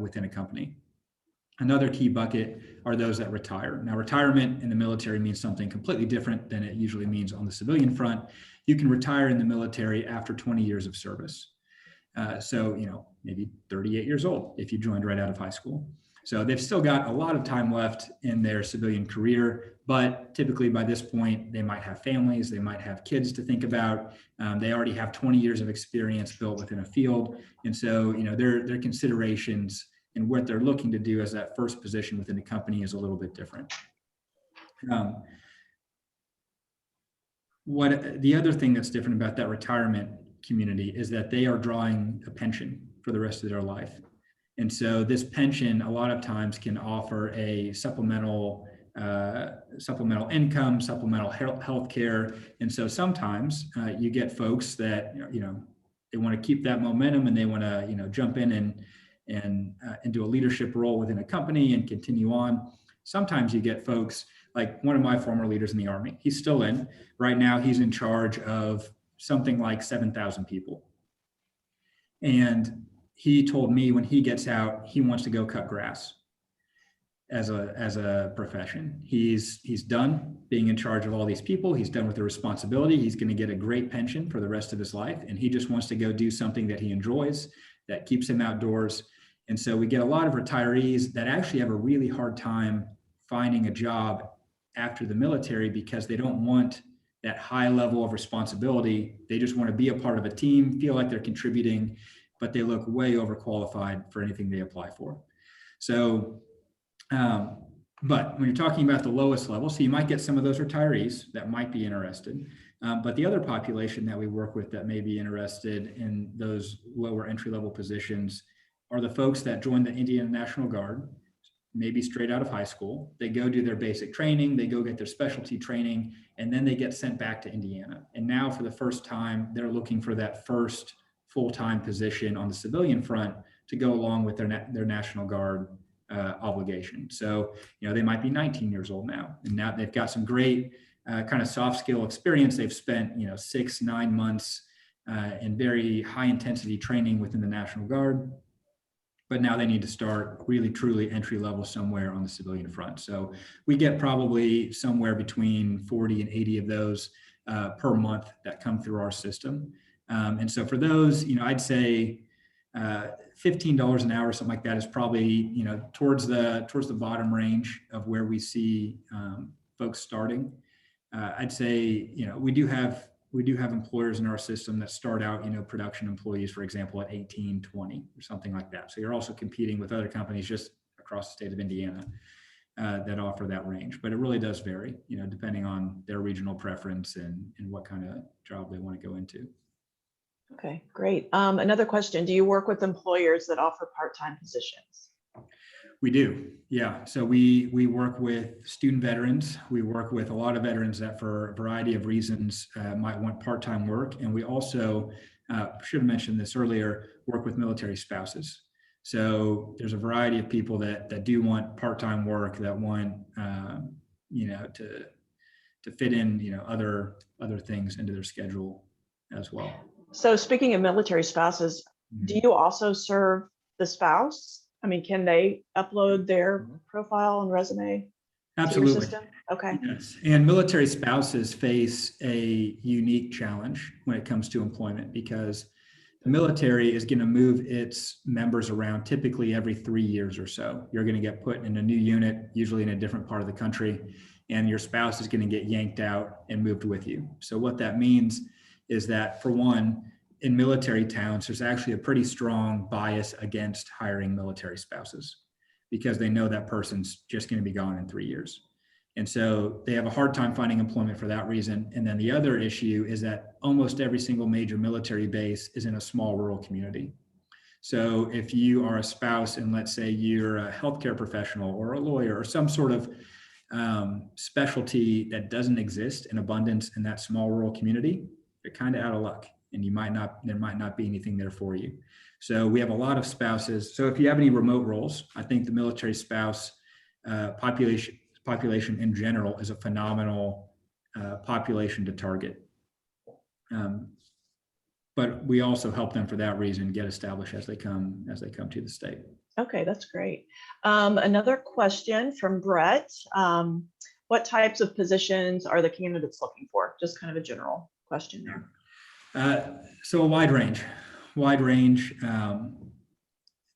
within a company. Another key bucket are those that retire. Now, retirement in the military means something completely different than it usually means on the civilian front. You can retire in the military after 20 years of service. So, maybe 38 years old if you joined right out of high school. So they've still got a lot of time left in their civilian career, but typically by this point, they might have families, they might have kids to think about. They already have 20 years of experience built within a field. And so, their considerations and what they're looking to do as that first position within the company is a little bit different. The other thing that's different about that retirement community is that they are drawing a pension for the rest of their life. And so this pension a lot of times can offer a supplemental income, supplemental health care. And so sometimes you get folks that, they want to keep that momentum and they want to, jump in and into a leadership role within a company and continue on. Sometimes you get folks like one of my former leaders in the Army. He's still in. Right now, he's in charge of something like 7,000 people. And he told me when he gets out, he wants to go cut grass as a profession. He's done being in charge of all these people. He's done with the responsibility. He's going to get a great pension for the rest of his life. And he just wants to go do something that he enjoys, that keeps him outdoors. And so we get a lot of retirees that actually have a really hard time finding a job after the military because they don't want that high level of responsibility. They just want to be a part of a team, feel like they're contributing, but they look way overqualified for anything they apply for. So, but when you're talking about the lowest level, so you might get some of those retirees that might be interested, but the other population that we work with that may be interested in those lower entry-level positions are the folks that join the Indiana National Guard, maybe straight out of high school. They go do their basic training, they go get their specialty training, and then they get sent back to Indiana. And now for the first time, they're looking for that first full-time position on the civilian front to go along with their National Guard obligation. So, they might be 19 years old now, and now they've got some great kind of soft skill experience. They've spent, 6-9 months in very high intensity training within the National Guard, but now they need to start really truly entry level somewhere on the civilian front. So we get probably somewhere between 40 and 80 of those per month that come through our system. And so for those, I'd say $15 an hour, something like that, is probably towards the bottom range of where we see folks starting. I'd say we do have employers in our system that start out production employees, for example, at 18, 20 or something like that. So you're also competing with other companies just across the state of Indiana that offer that range, but it really does vary depending on their regional preference and what kind of job they want to go into. Okay, great. Another question, do you work with employers that offer part-time positions? We do, yeah. So we work with student veterans. We work with a lot of veterans that for a variety of reasons might want part-time work. And we also, should have mentioned this earlier, work with military spouses. So there's a variety of people that do want part-time work, that want, to fit in, other things into their schedule as well. So speaking of military spouses, do you also serve the spouse? I mean, can they upload their profile and resume? Absolutely. To your system? Okay. Yes. And military spouses face a unique challenge when it comes to employment because the military is going to move its members around typically every 3 years or so. You're going to get put in a new unit, usually in a different part of the country, and your spouse is going to get yanked out and moved with you. So what that means is that, for one, in military towns, there's actually a pretty strong bias against hiring military spouses because they know that person's just going to be gone in 3 years. And so they have a hard time finding employment for that reason. And then the other issue is that almost every single major military base is in a small rural community. So if you are a spouse and let's say you're a healthcare professional or a lawyer or some sort of specialty that doesn't exist in abundance in that small rural community, you're kind of out of luck and there might not be anything there for you. So we have a lot of spouses. So if you have any remote roles, I think the military spouse population in general is a phenomenal population to target. But we also help them for that reason get established as they come to the state. Okay, that's great. Another question from Brett. What types of positions are the candidates looking for? Just kind of a general question there. So a wide range.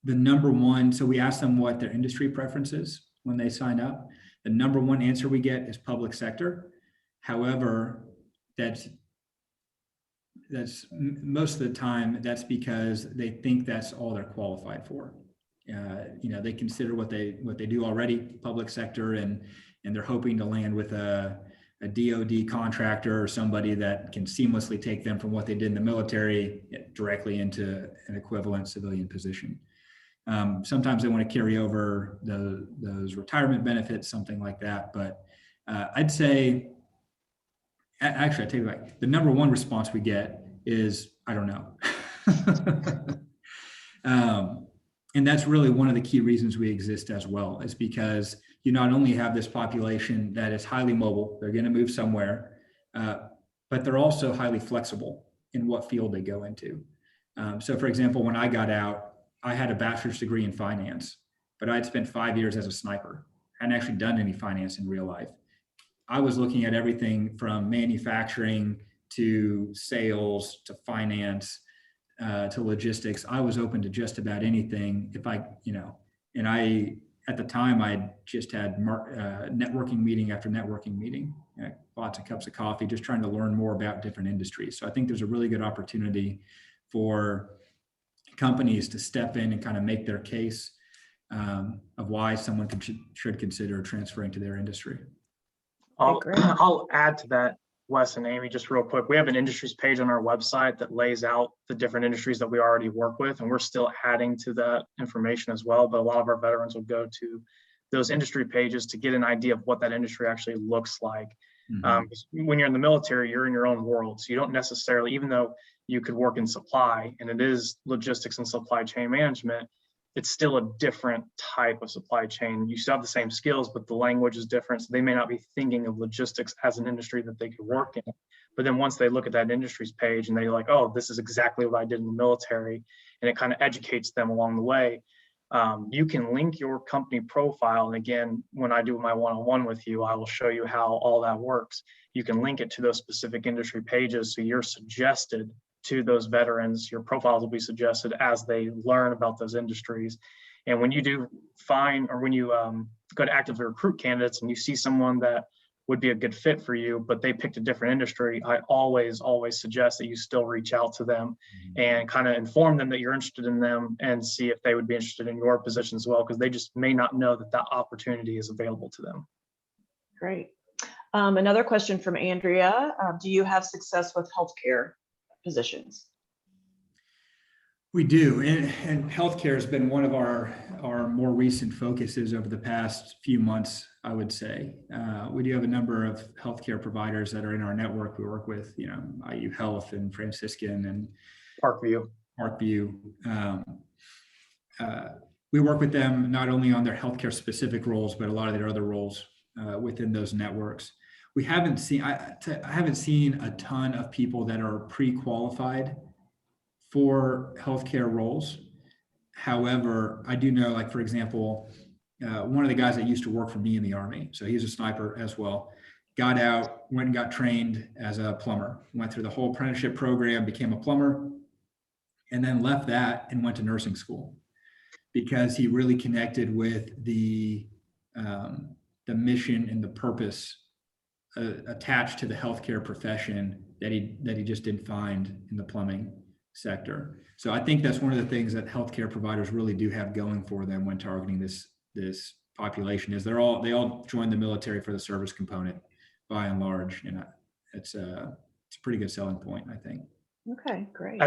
The number one, so we ask them what their industry preference is when they sign up. The number one answer we get is public sector. However, that's most of the time, that's because they think that's all they're qualified for. They consider what they do already, public sector, and they're hoping to land with a a DoD contractor or somebody that can seamlessly take them from what they did in the military directly into an equivalent civilian position. Sometimes they want to carry over those retirement benefits, something like that. But I'd say, actually, I take it back. The number one response we get is, I don't know. And that's really one of the key reasons we exist as well, is because you not only have this population that is highly mobile, they're going to move somewhere, but they're also highly flexible in what field they go into. So for example, when I got out, I had a bachelor's degree in finance, but I'd spent 5 years as a sniper. I hadn't actually done any finance in real life. I was looking at everything from manufacturing to sales to finance, to logistics. I was open to just about anything if I, and at the time I just had networking meeting after networking meeting, lots of cups of coffee, just trying to learn more about different industries. So I think there's a really good opportunity for companies to step in and kind of make their case of why someone should consider transferring to their industry. I'll add to that, Wes and Amy, just real quick. We have an industries page on our website that lays out the different industries that we already work with, and we're still adding to that information as well. But a lot of our veterans will go to those industry pages to get an idea of what that industry actually looks like. Mm-hmm. When you're in the military, you're in your own world. So you don't necessarily, even though you could work in supply and it is logistics and supply chain management, it's still a different type of supply chain. You still have the same skills, but the language is different. So they may not be thinking of logistics as an industry that they could work in. But then once they look at that industries page and they're like, oh, this is exactly what I did in the military, and it kind of educates them along the way. You can link your company profile. And again, when I do my one-on-one with you, I will show you how all that works. You can link it to those specific industry pages. So you're suggested to those veterans, your profiles will be suggested as they learn about those industries. And when you do find, or when you go to actively recruit candidates and you see someone that would be a good fit for you, but they picked a different industry, I always suggest that you still reach out to them and kind of inform them that you're interested in them and see if they would be interested in your position as well, because they just may not know that that opportunity is available to them. Great. Another question from Andrea. Do you have success with healthcare positions? We do, and healthcare has been one of our more recent focuses over the past few months, I would say. We do have a number of healthcare providers that are in our network. We work with, IU Health and Franciscan and Parkview. We work with them not only on their healthcare specific roles, but a lot of their other roles within those networks. We haven't seen, I haven't seen a ton of people that are pre-qualified for healthcare roles. However, I do know, like, for example, one of the guys that used to work for me in the Army, so he's a sniper as well, got out, went and got trained as a plumber, went through the whole apprenticeship program, became a plumber, and then left that and went to nursing school because he really connected with the mission and the purpose attached to the healthcare profession that he just didn't find in the plumbing sector. So I think that's one of the things that healthcare providers really do have going for them when targeting this population, is they all join the military for the service component by and large, and it's a pretty good selling point, I think. Okay, great.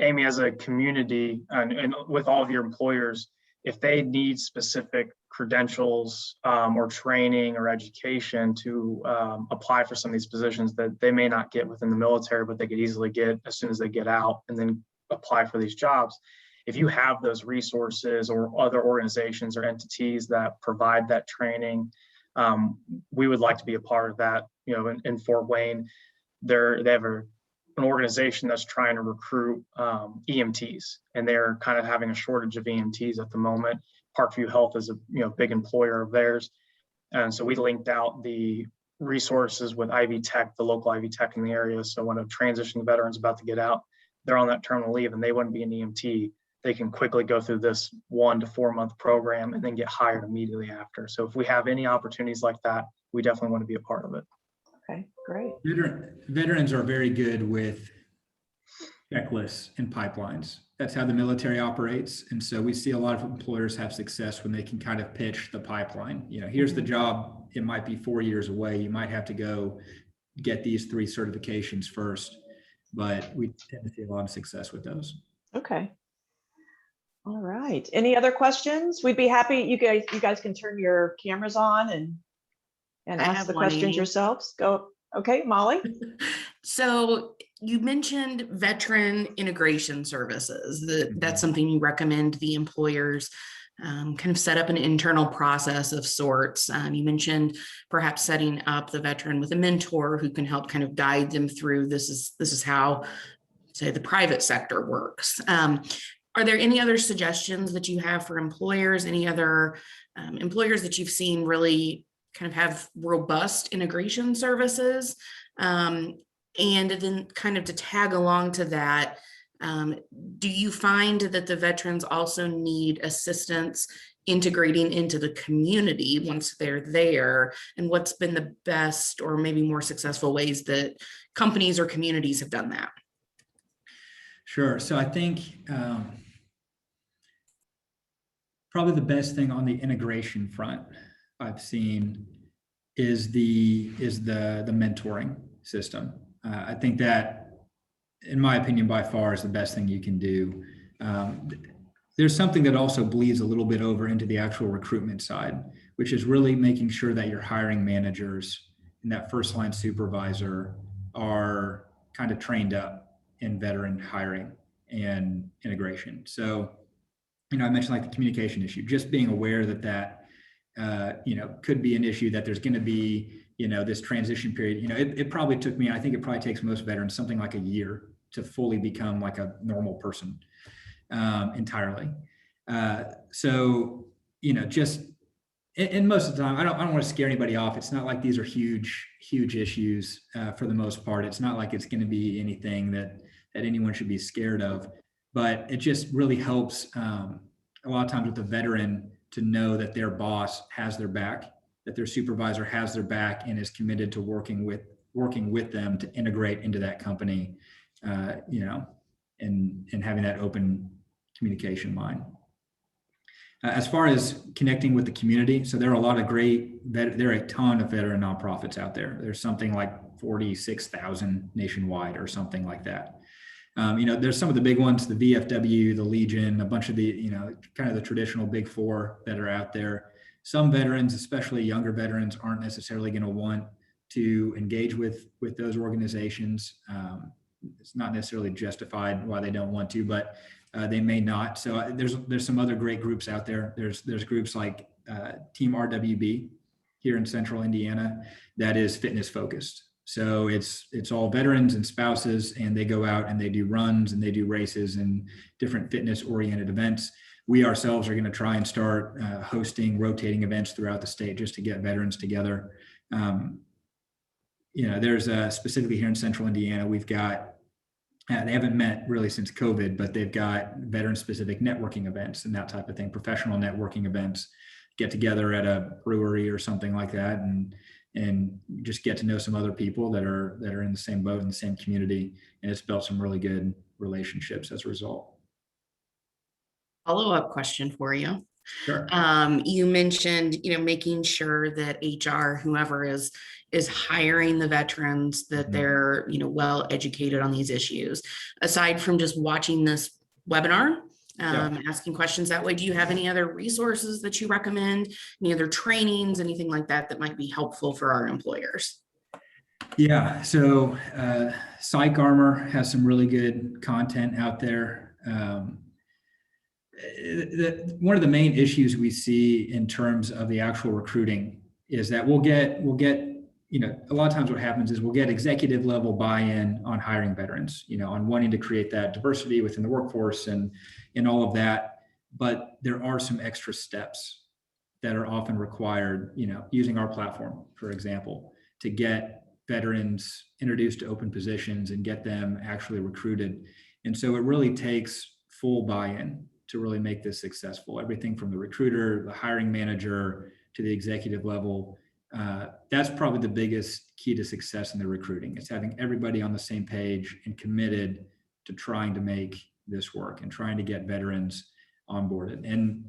Amy, as a community and with all of your employers, if they need specific credentials or training or education to apply for some of these positions that they may not get within the military, but they could easily get as soon as they get out and then apply for these jobs. If you have those resources or other organizations or entities that provide that training, we would like to be a part of that. In Fort Wayne, they have an organization that's trying to recruit EMTs, and they're kind of having a shortage of EMTs at the moment. Parkview Health is a big employer of theirs, and so we linked out the resources with Ivy Tech, the local Ivy Tech in the area. So when a transition veteran's about to get out, they're on that terminal leave and they wouldn't be an EMT, they can quickly go through this 1 to 4 month program and then get hired immediately after. So if we have any opportunities like that, we definitely want to be a part of it. Okay, great. Veterans are very good with checklists and pipelines. that's how the military operates. And so we see a lot of employers have success when they can kind of pitch the pipeline. Here's the job. It might be 4 years away. You might have to go get these 3 certifications first, but we tend to see a lot of success with those. Okay. All right. Any other questions? We'd be happy. You guys can turn your cameras on and I ask have the one, questions Amy. yourselves. Go. Okay, Molly. So you mentioned veteran integration services. That's something you recommend the employers kind of set up an internal process of sorts. You mentioned perhaps setting up the veteran with a mentor who can help kind of guide them through this is how, say, the private sector works. Are there any other suggestions that you have for employers? Any other employers that you've seen really kind of have robust integration services? And then kind of to tag along to that, do you find that the veterans also need assistance integrating into the community once they're there? And what's been the best or maybe more successful ways that companies or communities have done that? Sure. So I think probably the best thing on the integration front I've seen is the mentoring system. I think that, in my opinion, by far is the best thing you can do. There's something that also bleeds a little bit over into the actual recruitment side, which is really making sure that your hiring managers and that first line supervisor are kind of trained up in veteran hiring and integration. So, I mentioned like the communication issue, just being aware that could be an issue, that there's going to be, this transition period. It probably took me, I think it probably takes most veterans something like a year to fully become like a normal person entirely. So, just, and most of the time, I don't want to scare anybody off. It's not like these are huge issues for the most part. It's not like it's going to be anything that anyone should be scared of, but it just really helps a lot of times with the veteran to know that their boss has their back, that their supervisor has their back and is committed to working with them to integrate into that company, and having that open communication line. As far as connecting with the community, so there are a lot of there are a ton of veteran nonprofits out there. There's something like 46,000 nationwide or something like that. There's some of the big ones, the VFW, the Legion, a bunch of the, kind of the traditional big 4 that are out there. Some veterans, especially younger veterans, aren't necessarily going to want to engage with those organizations. It's not necessarily justified why they don't want to, but they may not. So there's some other great groups out there. There's groups like Team RWB here in Central Indiana that is fitness focused. So it's all veterans and spouses, and they go out and they do runs and they do races and different fitness oriented events. We ourselves are going to try and start hosting rotating events throughout the state just to get veterans together. There's specifically here in Central Indiana, we've got, they haven't met really since COVID, but they've got veteran specific networking events and that type of thing, professional networking events, get together at a brewery or something like that and just get to know some other people that are in the same boat in the same community. And it's built some really good relationships as a result. Follow-up question for you. Sure. You mentioned, making sure that HR, whoever is hiring the veterans, that they're, well educated on these issues. Aside from just watching this webinar, asking questions that way, do you have any other resources that you recommend? Any other trainings, anything like that might be helpful for our employers? Yeah, so Psych Armor has some really good content out there. One of the main issues we see in terms of the actual recruiting is that we'll get a lot of times what happens is we'll get executive level buy-in on hiring veterans, on wanting to create that diversity within the workforce and all of that. But there are some extra steps that are often required, using our platform, for example, to get veterans introduced to open positions and get them actually recruited. And so it really takes full buy-in to really make this successful. Everything from the recruiter, the hiring manager, to the executive level. That's probably the biggest key to success in the recruiting. It's having everybody on the same page and committed to trying to make this work and trying to get veterans onboarded. And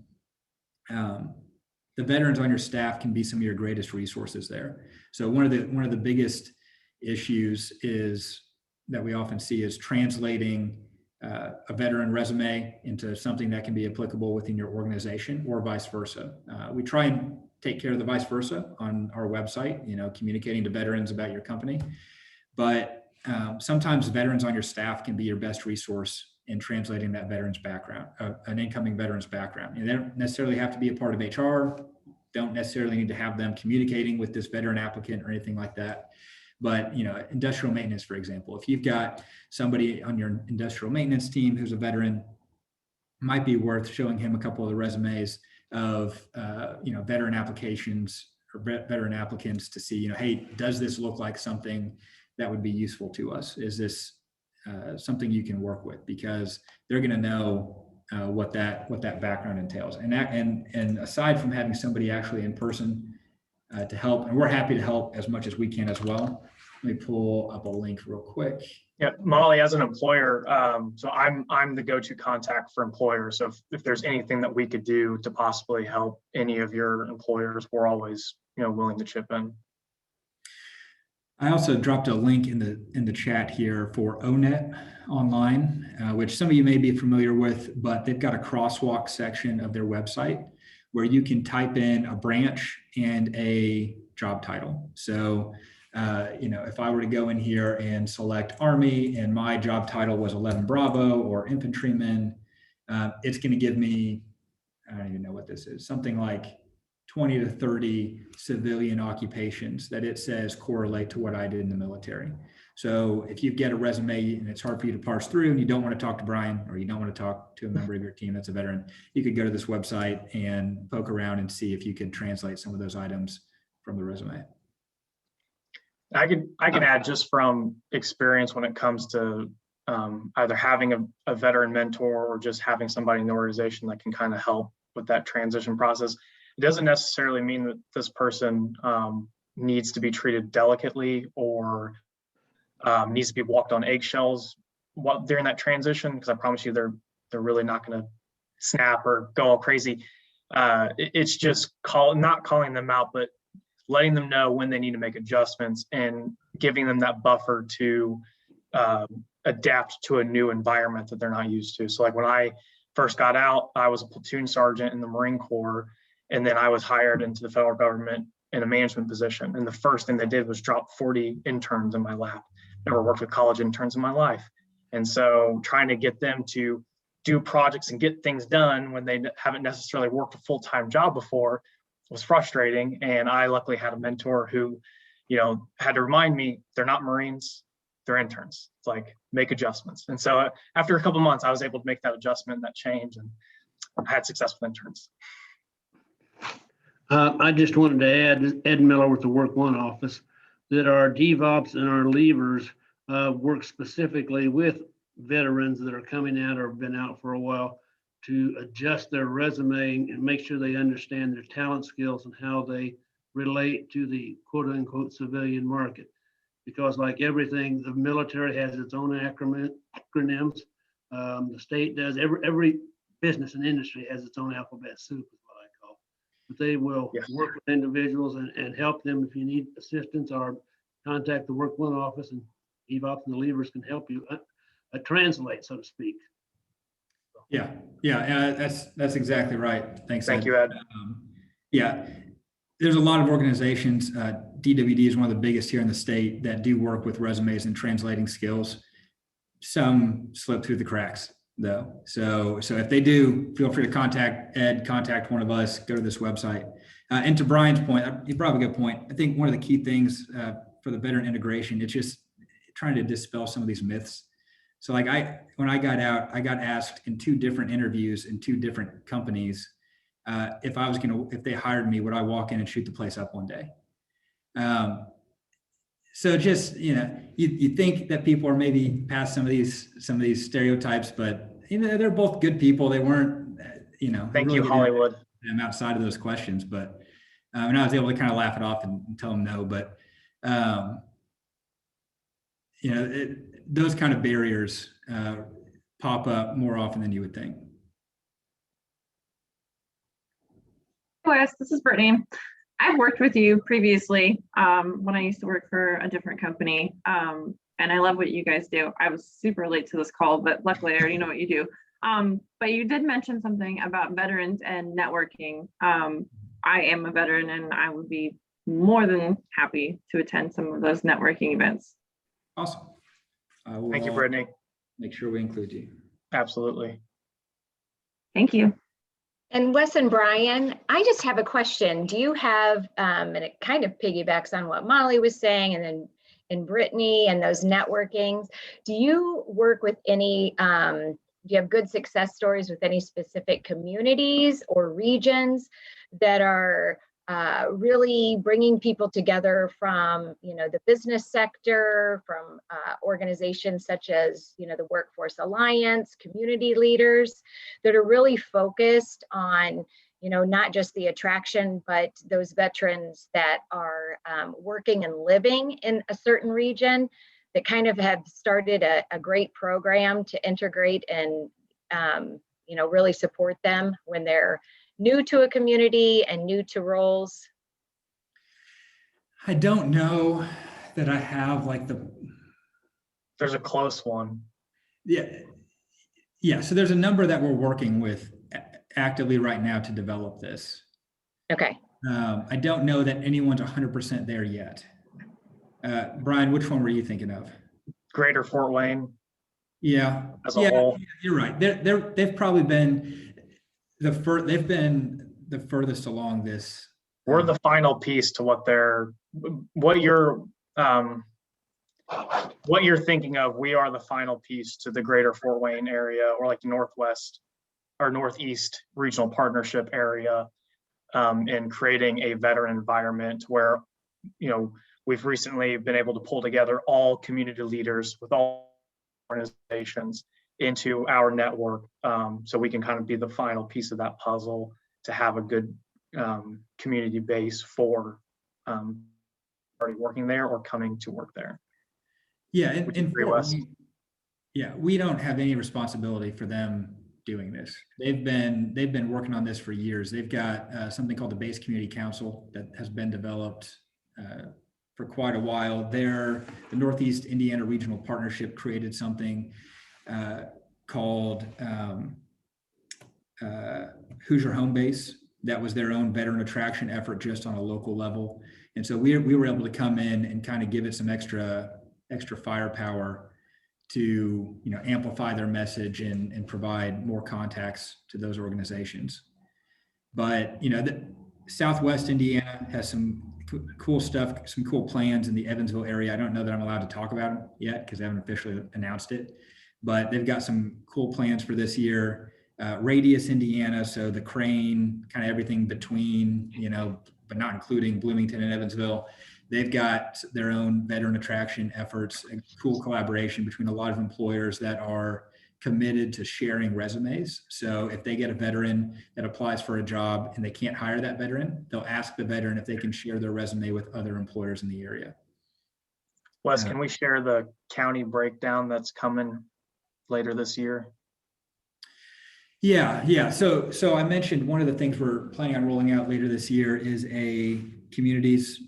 the veterans on your staff can be some of your greatest resources there. So one of the biggest issues is that we often see is translating a veteran resume into something that can be applicable within your organization, or vice versa. We try and take care of the vice versa on our website, communicating to veterans about your company. But sometimes veterans on your staff can be your best resource in translating that veteran's background, an incoming veteran's background. And they don't necessarily have to be a part of HR, don't necessarily need to have them communicating with this veteran applicant or anything like that. But, industrial maintenance, for example, if you've got somebody on your industrial maintenance team who's a veteran, it might be worth showing him a couple of the resumes of, veteran applications or veteran applicants to see, hey, does this look like something that would be useful to us? Is this something you can work with? Because they're going to know what that background entails. And aside from having somebody actually in person to help, and we're happy to help as much as we can as well. Let me pull up a link real quick. Yeah, Molly, as an employer, so I'm the go-to contact for employers. So if there's anything that we could do to possibly help any of your employers, we're always willing to chip in. I also dropped a link in the chat here for ONET online, which some of you may be familiar with, but they've got a crosswalk section of their website where you can type in a branch and a job title. So, if I were to go in here and select Army and my job title was 11 Bravo or infantryman, it's going to give me, I don't even know what this is, something like 20 to 30 civilian occupations that it says correlate to what I did in the military. So if you get a resume and it's hard for you to parse through and you don't want to talk to Brian, or you don't want to talk to a member of your team that's a veteran, you could go to this website and poke around and see if you can translate some of those items from the resume. I can add, just from experience, when it comes to either having a veteran mentor or just having somebody in the organization that can kind of help with that transition process. It doesn't necessarily mean that this person needs to be treated delicately or needs to be walked on eggshells during that transition, because I promise you they're really not going to snap or go all crazy. It's just not calling them out, but letting them know when they need to make adjustments and giving them that buffer to adapt to a new environment that they're not used to. So like when I first got out, I was a platoon sergeant in the Marine Corps, and then I was hired into the federal government in a management position. And the first thing they did was drop 40 interns in my lap. Never worked with college interns in my life. And so trying to get them to do projects and get things done when they haven't necessarily worked a full-time job before was frustrating. And I luckily had a mentor who, had to remind me, they're not Marines, they're interns. It's like, make adjustments. And so after a couple of months, I was able to make that adjustment, that change, and I had success with interns. I just wanted to add, Ed Miller with the Work One office, that our DevOps and our leavers work specifically with veterans that are coming out or have been out for a while to adjust their resume and make sure they understand their talent, skills, and how they relate to the quote unquote civilian market. Because like everything, the military has its own acronyms. The state does. Every business and industry has its own alphabet soup, is what I call. But they will work with individuals and help them if you need assistance, or contact the Work One office, and EVOPs and the leavers can help you translate, so to speak. Yeah, that's exactly right. Thanks. Thank you, Ed. There's a lot of organizations. DWD is one of the biggest here in the state that do work with resumes and translating skills. Some slip through the cracks, though. So if they do, feel free to contact Ed, contact one of us, go to this website. And to Brian's point, he brought up a good point. I think one of the key things for the veteran integration, it's just trying to dispel some of these myths. So like when I got out, I got asked in 2 different interviews in 2 different companies, if they hired me, would I walk in and shoot the place up one day? So just, you think that people are maybe past some of these stereotypes, but they're both good people. They weren't, Thank really you, Hollywood. I'm outside of those questions, but and I was able to kind of laugh it off and tell them no, but those kind of barriers pop up more often than you would think. Wes, this is Brittany. I've worked with you previously when I used to work for a different company, and I love what you guys do. I was super late to this call, but luckily I already know what you do. But you did mention something about veterans and networking. I am a veteran, and I would be more than happy to attend some of those networking events. Awesome. Thank you, Brittany. Make sure we include you. Absolutely. Thank you. And Wes and Brian, I just have a question. Do you have, and it kind of piggybacks on what Molly was saying, and Brittany and those networkings, do you work with any, do you have good success stories with any specific communities or regions that are really bringing people together from, the business sector, from organizations such as, the Workforce Alliance, community leaders that are really focused on, not just the attraction, but those veterans that are working and living in a certain region that kind of have started a great program to integrate and, really support them when they're new to a community and new to roles? I don't know that I have There's a close one. Yeah. So there's a number that we're working with actively right now to develop this. Okay. I don't know that anyone's 100% there yet. Brian, which one were you thinking of? Greater Fort Wayne. Yeah. As a whole. You're right. They've probably been they've been the furthest along this. We're the final piece to what you're thinking of. We are the final piece to the Greater Fort Wayne area, or like Northwest or Northeast Regional Partnership area, in creating a veteran environment where, we've recently been able to pull together all community leaders with all organizations into our network, so we can kind of be the final piece of that puzzle to have a good community base for already working there or coming to work there. Yeah, in Fort Wayne, we don't have any responsibility for them doing this. They've been working on this for years. They've got something called the Base Community Council that has been developed for quite a while. The Northeast Indiana Regional Partnership created something called Hoosier Home Base. That was their own veteran attraction effort just on a local level. And so we were able to come in and kind of give it some extra firepower to, amplify their message and provide more contacts to those organizations. But, Southwest Indiana has some cool stuff, some cool plans in the Evansville area. I don't know that I'm allowed to talk about them yet because they haven't officially announced it, but they've got some cool plans for this year. Radius, Indiana, so the Crane, kind of everything between, but not including Bloomington and Evansville. They've got their own veteran attraction efforts, a cool collaboration between a lot of employers that are committed to sharing resumes. So if they get a veteran that applies for a job and they can't hire that veteran, they'll ask the veteran if they can share their resume with other employers in the area. Wes, can we share the county breakdown that's coming later this year? Yeah. So I mentioned one of the things we're planning on rolling out later this year is a communities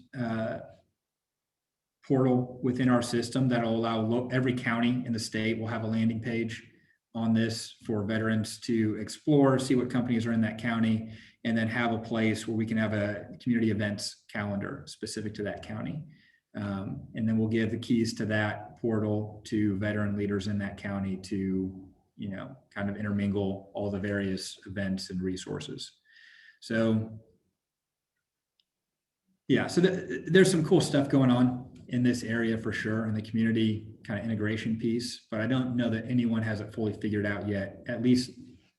portal within our system that will allow every county in the state will have a landing page on this for veterans to explore, see what companies are in that county, and then have a place where we can have a community events calendar specific to that county. And then we'll give the keys to that portal to veteran leaders in that county to, kind of intermingle all the various events and resources. So, so there's some cool stuff going on in this area for sure, in the community kind of integration piece, but I don't know that anyone has it fully figured out yet, at least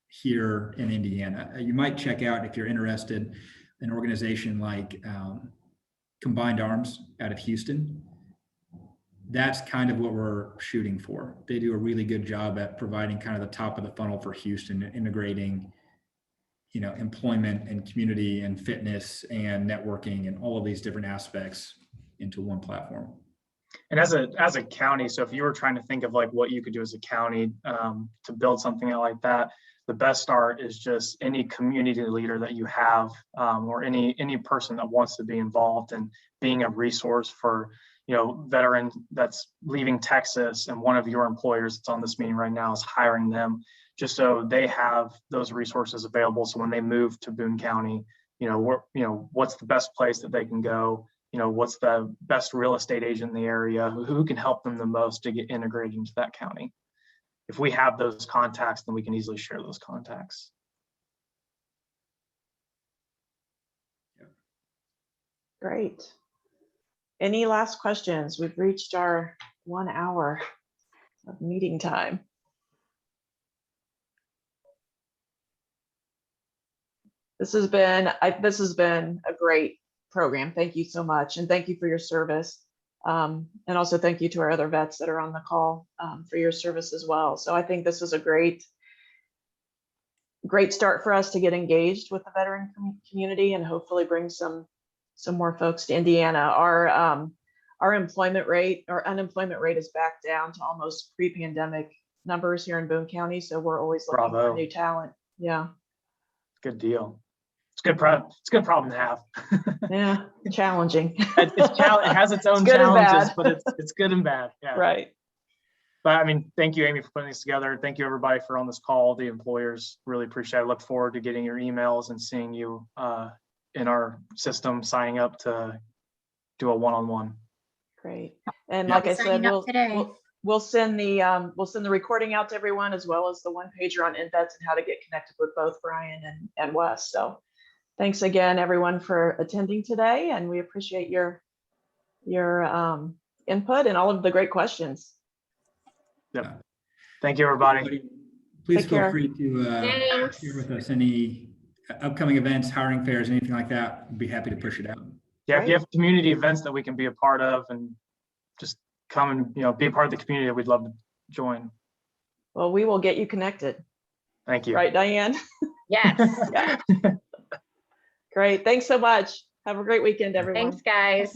here in Indiana. You might check out, if you're interested, an organization like Combined Arms out of Houston. That's kind of what we're shooting for. They do a really good job at providing kind of the top of the funnel for Houston, integrating, employment and community and fitness and networking and all of these different aspects into one platform. And as a county, so if you were trying to think of like what you could do as a county to build something out like that, the best start is just any community leader that you have, or any person that wants to be involved in being a resource for, veteran that's leaving Texas, and one of your employers that's on this meeting right now is hiring them, just so they have those resources available. So when they move to Boone County, what's the best place that they can go? What's the best real estate agent in the area who can help them the most to get integrated into that county? If we have those contacts, then we can easily share those contacts. Great. Any last questions? We've reached our 1 hour of meeting time. This has been a great program. Thank you so much. And thank you for your service. And also thank you to our other vets that are on the call for your service as well. So I think this is a great start for us to get engaged with the veteran community and hopefully bring some more folks to Indiana. Our unemployment rate is back down to almost pre-pandemic numbers here in Boone County. So we're always looking for new talent. Yeah. Good deal. It's a good problem to have. Yeah, challenging. It has its own challenges, but it's good and bad. Yeah. Right. But I mean, thank you, Amy, for putting this together. Thank you, everybody, for on this call. The employers really appreciate it. I look forward to getting your emails and seeing you in our system, signing up to do a one-on-one. Great. And like I said, we'll send the recording out to everyone, as well as the one pager on INVets and how to get connected with both Brian and Wes. So thanks again, everyone, for attending today, and we appreciate your input and all of the great questions. Yep. Thank you, everybody. Please feel free to share with us any upcoming events, hiring fairs, anything like that. We'd be happy to push it out. Yeah, if you have community events that we can be a part of, and just come and be a part of the community, we'd love to join. Well, we will get you connected. Thank you. Right, Diane? Yes. Yeah. Great. Thanks so much. Have a great weekend, everyone. Thanks, guys.